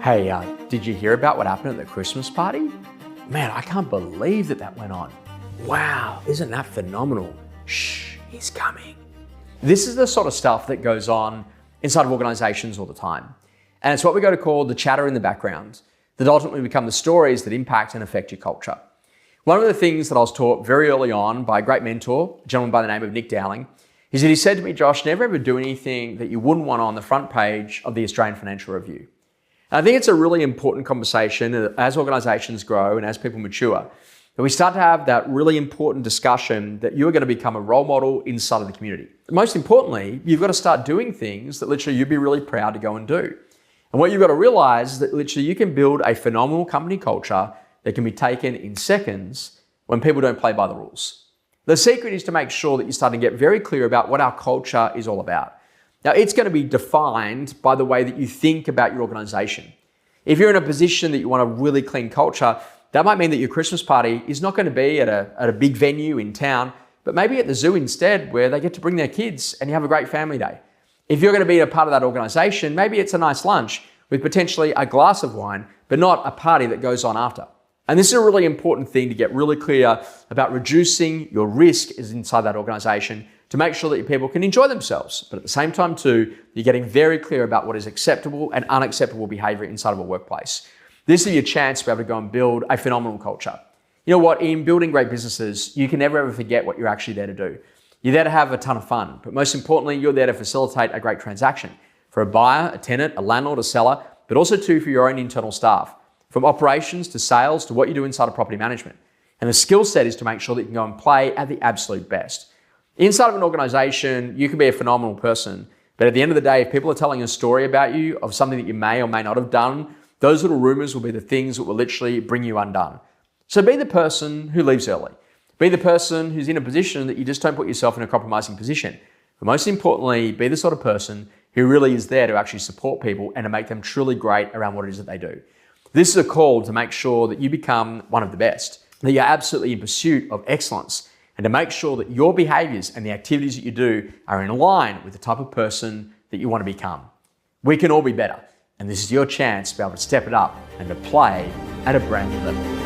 Hey, did you hear about what happened at the Christmas party? Man, I can't believe that went on. Wow, isn't that phenomenal? Shh, he's coming. This is the sort of stuff that goes on inside of organizations all the time. And it's what we go to call the chatter in the background that ultimately become the stories that impact and affect your culture. One of the things that I was taught very early on by a great mentor, a gentleman by the name of Nick Dowling, is that he said to me, Josh, never ever do anything that you wouldn't want on the front page of the Australian Financial Review. And I think it's a really important conversation as organizations grow and as people mature, that we start to have that really important discussion that you are going to become a role model inside of the community. Most importantly, you've got to start doing things that literally you'd be really proud to go and do. And what you've got to realize is that literally you can build a phenomenal company culture that can be taken in seconds when people don't play by the rules. The secret is to make sure that you're starting to get very clear about what our culture is all about. Now, it's going to be defined by the way that you think about your organization. If you're in a position that you want a really clean culture, that might mean that your Christmas party is not going to be at a big venue in town, but maybe at the zoo instead, where they get to bring their kids and you have a great family day. If you're going to be a part of that organization, maybe it's a nice lunch with potentially a glass of wine, but not a party that goes on after. And this is a really important thing to get really clear about reducing your risk is inside that organization to make sure that your people can enjoy themselves. But at the same time too, you're getting very clear about what is acceptable and unacceptable behavior inside of a workplace. This is your chance to be able to go and build a phenomenal culture. You know what, in building great businesses, you can never ever forget what you're actually there to do. You're there to have a ton of fun, but most importantly, you're there to facilitate a great transaction for a buyer, a tenant, a landlord, a seller, but also too for your own internal staff, from operations to sales to what you do inside of property management. And the skill set is to make sure that you can go and play at the absolute best. Inside of an organization, you can be a phenomenal person, but at the end of the day, if people are telling a story about you of something that you may or may not have done, those little rumors will be the things that will literally bring you undone. So be the person who leaves early. Be the person who's in a position that you just don't put yourself in a compromising position. But most importantly, be the sort of person who really is there to actually support people and to make them truly great around what it is that they do. This is a call to make sure that you become one of the best, that you're absolutely in pursuit of excellence, and to make sure that your behaviors and the activities that you do are in line with the type of person that you want to become. We can all be better, and this is your chance to be able to step it up and to play at a brand new level.